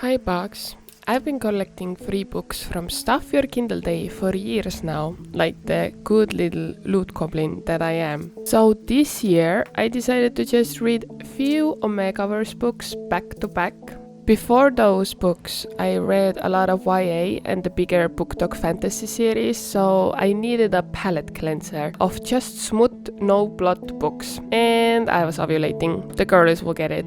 Hi Box. I've been collecting free books from Stuff Your Kindle Day for years now, like the good little loot goblin that I am. So this year I decided to just read a few Omegaverse books back to back. Before those books, I read a lot of YA and the bigger book talk fantasy series, so I needed a palate cleanser of just smooth, no plot books. And I was ovulating. The girls will get it.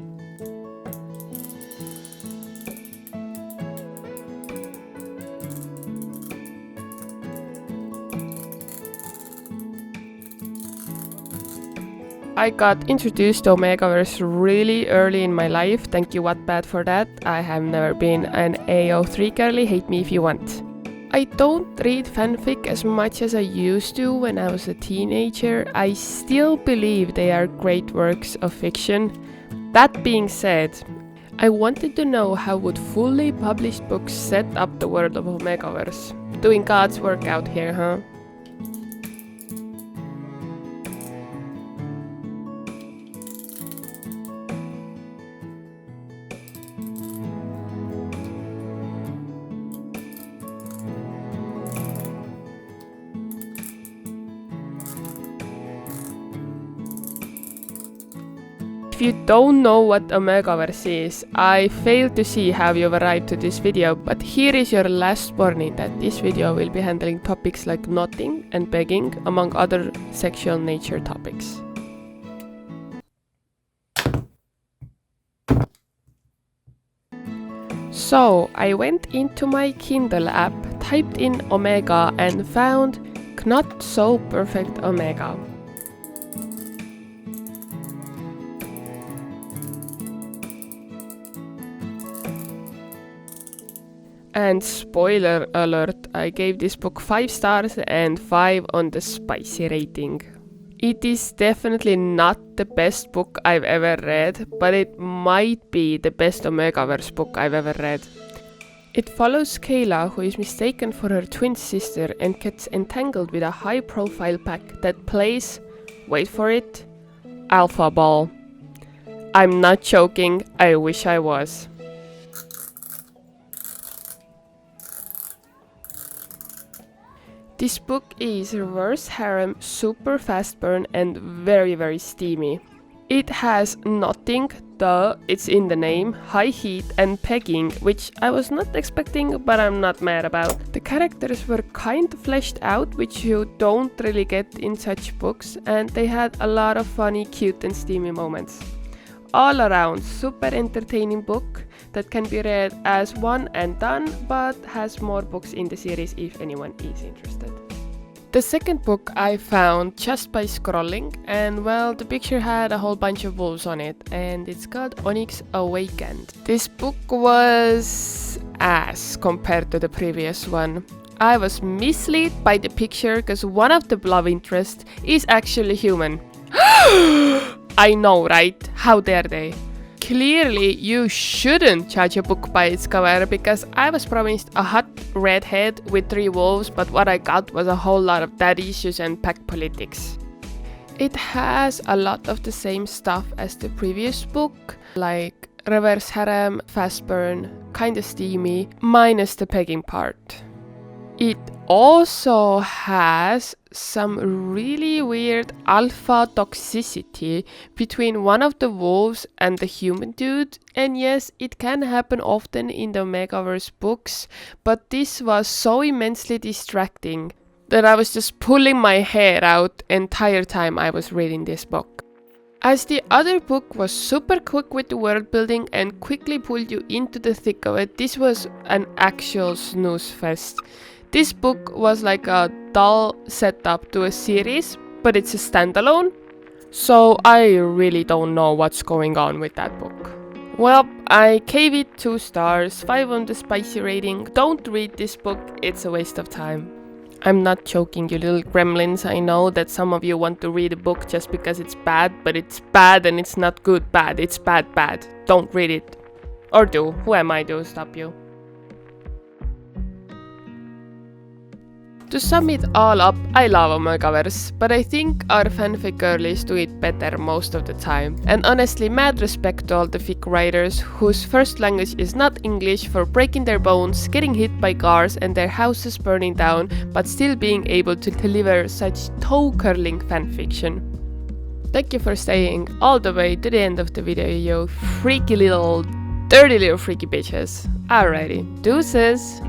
I got introduced to Omegaverse really early in my life, thank you Wattpad for that. I have never been an AO3 girly, hate me if you want. I don't read fanfic as much as I used to when I was a teenager. I still believe they are great works of fiction. That being said, I wanted to know how would fully published books set up the world of Omegaverse. Doing God's work out here, huh? If you don't know what Omegaverse is, I fail to see how you've arrived to this video, but here is your last warning that this video will be handling topics like knotting and begging, among other sexual nature topics. So, I went into my Kindle app, typed in Omega and found Not So Perfect Omega. And spoiler alert, I gave this book 5 stars and 5 on the spicy rating. It is definitely not the best book I've ever read, but it might be the best Omegaverse book I've ever read. It follows Kayla, who is mistaken for her twin sister and gets entangled with a high-profile pack that plays, wait for it, Alpha Ball. I'm not joking, I wish I was. This book is reverse harem, super fast burn and very steamy. It has knotting, duh, it's in the name, high heat and pegging, which I was not expecting but I'm not mad about. The characters were kind of fleshed out, which you don't really get in such books, and they had a lot of funny, cute and steamy moments. All around, super entertaining book that can be read as one and done, but has more books in the series if anyone is interested. The second book I found just by scrolling, and well, the picture had a whole bunch of wolves on it, and it's called Onyx Awakened. This book was ass compared to the previous one. I was misled by the picture because one of the love interests is actually human. I know, right? How dare they? Clearly, you shouldn't judge a book by its cover, because I was promised a hot redhead with 3 wolves, but what I got was a whole lot of daddy issues and pack politics. It has a lot of the same stuff as the previous book, like reverse harem, fast burn, kinda steamy, minus the pegging part. It also has some really weird alpha toxicity between one of the wolves and the human dude, and yes, it can happen often in the Omegaverse books, but this was so immensely distracting that I was just pulling my hair out the entire time I was reading this book. As the other book was super quick with the world building and quickly pulled you into the thick of it, this was an actual snooze fest. This book was like a dull setup to a series, but it's a standalone, so I really don't know what's going on with that book. Well, I gave it 2 stars, 5 on the spicy rating. Don't read this book, it's a waste of time. I'm not joking, you little gremlins. I know that some of you want to read a book just because it's bad, but it's bad and it's not good bad. It's bad. Don't read it. Or do. Who am I to stop you? To sum it all up, I love Omegaverse, but I think our fanfic girlies do it better most of the time. And honestly, mad respect to all the fic writers whose first language is not English for breaking their bones, getting hit by cars and their houses burning down, but still being able to deliver such toe-curling fanfiction. Thank you for staying all the way to the end of the video, you freaky little, dirty little freaky bitches. Alrighty, deuces!